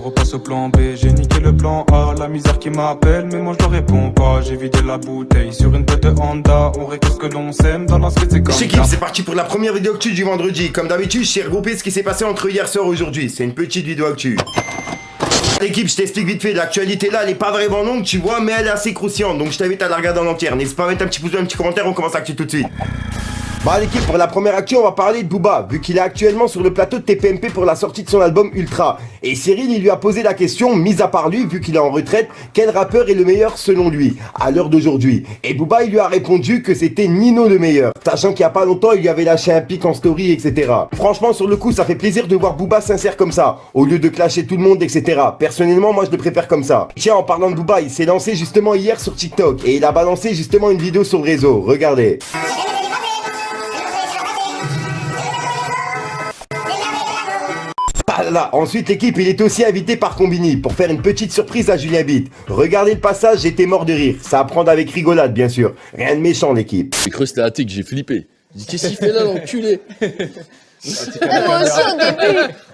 repasse au plan B. J'ai niqué le plan A, la misère qui m'appelle, mais moi je ne réponds pas. J'ai vidé la bouteille sur une tête de Honda. On récolte ce que l'on sème, dans la street c'est comme ça. L'équipe, c'est parti pour la première vidéo actu du vendredi. Comme d'habitude, je t'ai regroupé ce qui s'est passé entre hier soir et aujourd'hui. C'est une petite vidéo actu. L'équipe, je t'explique vite fait, l'actualité là elle est pas vraiment longue tu vois, mais elle est assez croustillante, donc je t'invite à la regarder en entière. N'hésite pas à mettre un petit pouce bleu, un petit commentaire, on commence l'actu tout de suite. Bah l'équipe, pour la première actu, on va parler de Booba, vu qu'il est actuellement sur le plateau de TPMP pour la sortie de son album Ultra. Et Cyril, il lui a posé la question, mis à part lui, vu qu'il est en retraite, quel rappeur est le meilleur selon lui, à l'heure d'aujourd'hui. Et Booba, il lui a répondu que c'était Nino le meilleur, sachant qu'il y a pas longtemps, il lui avait lâché un pic en story, etc. Franchement, sur le coup, ça fait plaisir de voir Booba sincère comme ça, au lieu de clasher tout le monde, etc. Personnellement, moi, je le préfère comme ça. Tiens, en parlant de Booba, il s'est lancé justement hier sur TikTok, et il a balancé justement une vidéo sur le réseau, regardez. Là. Ensuite l'équipe il est aussi invité par Combini pour faire une petite surprise à Julien Bit. Regardez le passage, j'étais mort de rire. Ça à prendre avec rigolade bien sûr. Rien de méchant l'équipe. J'ai cru que c'était Attic, j'ai flippé. J'ai dit qu'est-ce qu'il fait là l'enculé. Moi aussi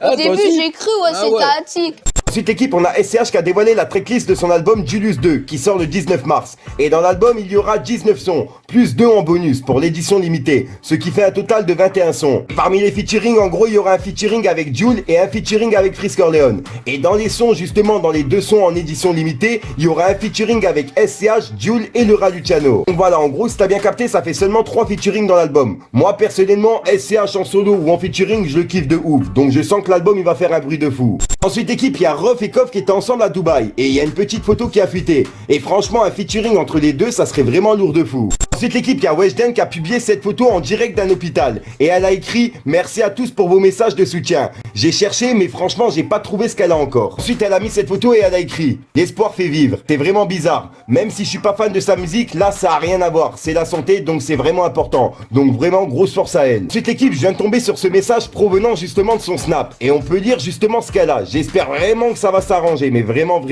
au début j'ai cru c'était Attic. Ensuite l'équipe, on a SCH qui a dévoilé la tracklist de son album Julius 2 qui sort le 19 mars. Et dans l'album il y aura 19 sons, plus 2 en bonus pour l'édition limitée, ce qui fait un total de 21 sons. Parmi les featuring, en gros il y aura un featuring avec Jul et un featuring avec Frisk Orleans. Et dans les sons, justement dans les 2 sons en édition limitée, il y aura un featuring avec SCH, Jul et Laura Luciano. Donc voilà, en gros si t'as bien capté, ça fait seulement 3 featuring dans l'album. Moi personnellement, SCH en solo ou en featuring, je le kiffe de ouf. Donc je sens que l'album il va faire un bruit de fou. Ensuite équipe, il y a Ruff et Koff qui étaient ensemble à Dubaï. Et il y a une petite photo qui a fuité. Et franchement, un featuring entre les deux, ça serait vraiment lourd de fou. Ensuite l'équipe, il y a Weshden qui a publié cette photo en direct d'un hôpital. Et elle a écrit « Merci à tous pour vos messages de soutien. J'ai cherché mais franchement j'ai pas trouvé ce qu'elle a encore. » Ensuite elle a mis cette photo et elle a écrit « L'espoir fait vivre. C'est vraiment bizarre. Même si je suis pas fan de sa musique, là ça a rien à voir. C'est la santé donc c'est vraiment important. Donc vraiment grosse force à elle. » Ensuite l'équipe, je viens de tomber sur ce message provenant justement de son snap. Et on peut lire justement ce qu'elle a. J'espère vraiment que ça va s'arranger, mais vraiment.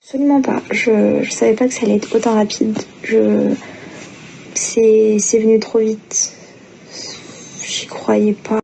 Absolument pas. Je savais pas que ça allait être autant rapide. C'est venu trop vite. J'y croyais pas.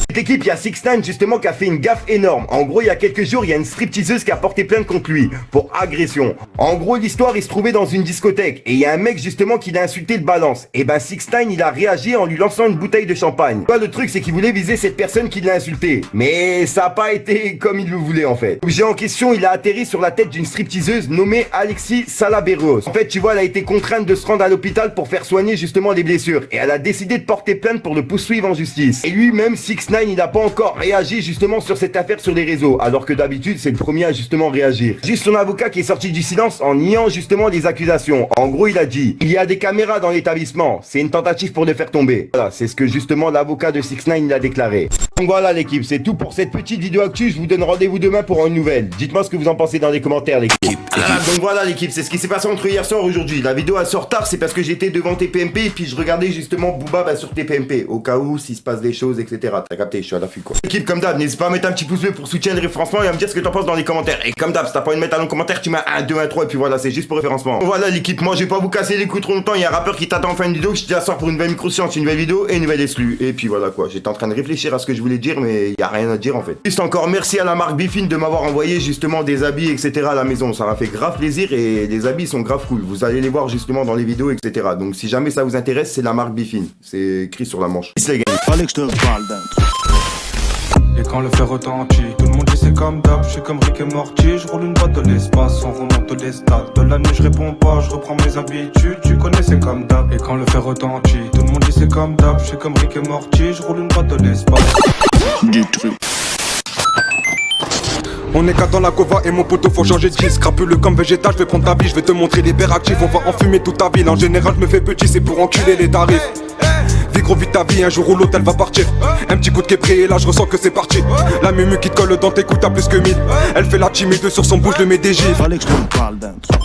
Cette équipe, il y a 6ix9ine justement qui a fait une gaffe énorme. En gros, il y a quelques jours, il y a une stripteaseuse qui a porté plainte contre lui pour agression. En gros, l'histoire, il se trouvait dans une discothèque et il y a un mec justement qui l'a insulté de balance. Et ben 6ix9ine, il a réagi en lui lançant une bouteille de champagne. Quoi, le truc, c'est qu'il voulait viser cette personne qui l'a insulté. Mais ça a pas été comme il le voulait en fait. L'objet en question, il a atterri sur la tête d'une stripteaseuse nommée Alexis Salaberros. En fait, tu vois, elle a été contrainte de se rendre à l'hôpital pour faire soigner justement les blessures. Et elle a décidé de porter plainte pour le poursuivre en justice. Et lui-même, 6ix9ine, il n'a pas encore réagi justement sur cette affaire sur les réseaux, alors que d'habitude c'est le premier à justement réagir. Juste son avocat qui est sorti du silence en niant justement les accusations. En gros il a dit, il y a des caméras dans l'établissement, c'est une tentative pour le faire tomber. Voilà, c'est ce que justement l'avocat de 6ix9ine il a déclaré. Donc voilà l'équipe, c'est tout pour cette petite vidéo actu, je vous donne rendez-vous demain pour une nouvelle. Dites-moi ce que vous en pensez dans les commentaires l'équipe. Donc voilà l'équipe, c'est ce qui s'est passé entre hier soir et aujourd'hui. La vidéo elle sort tard, c'est parce que j'étais devant TPMP et puis je regardais justement Booba sur TPMP, au cas où s'il se passe des choses etc. T'as capté, je suis à l'affût quoi. L'équipe comme d'hab, n'hésite pas à mettre un petit pouce bleu pour soutenir le référencement et à me dire ce que t'en penses dans les commentaires. Et comme d'hab, si t'as pas envie de mettre un commentaire, tu mets 1, 2, 1, 3 et puis voilà, c'est juste pour référencement. Voilà l'équipe, moi je vais pas vous casser les couilles trop longtemps, il y a un rappeur qui t'attend en fin de vidéo, je te la sors pour une nouvelle micro-science, une nouvelle vidéo et une nouvelle exclue. Et puis voilà quoi, j'étais en train de réfléchir à ce que je voulais dire mais il y a rien à dire en fait. Juste encore merci à la marque Bifine de m'avoir envoyé justement des habits etc à la maison, ça m'a fait grave plaisir et les habits sont grave cool. Vous allez les voir justement dans les vidéos etc. Donc si jamais ça vous intéresse, c'est la marque Bifine, c'est écrit sur la manche. Fallait que je te parle d'un truc. Et quand le fer retentit, tout le monde dit c'est comme d'hab. Je suis comme Rick et Morty, je roule une boîte de l'espace. On remonte les stats, de la nuit je réponds pas. Je reprends mes habitudes, tu connais c'est comme d'hab. Et quand le fer retentit, tout le monde dit c'est comme d'hab. Je suis comme Rick et Morty, je roule une boîte de l'espace. Du truc. On est qu'à dans la cova et mon poteau faut changer de disque. Crapuleux comme végétal, je vais prendre ta vie, je vais te montrer l'hyperactif. On va enfumer toute ta ville, en général je me fais petit, c'est pour enculer les tarifs. Vis gros vite ta vie, un jour ou l'autre elle va partir. Un petit coup de képri et là je ressens que c'est parti. La mumu qui te colle dans tes coups t'as plus que 1000. Elle fait la timide sur son bouche, je le mets des gifs. Fallait que je te parle d'un truc.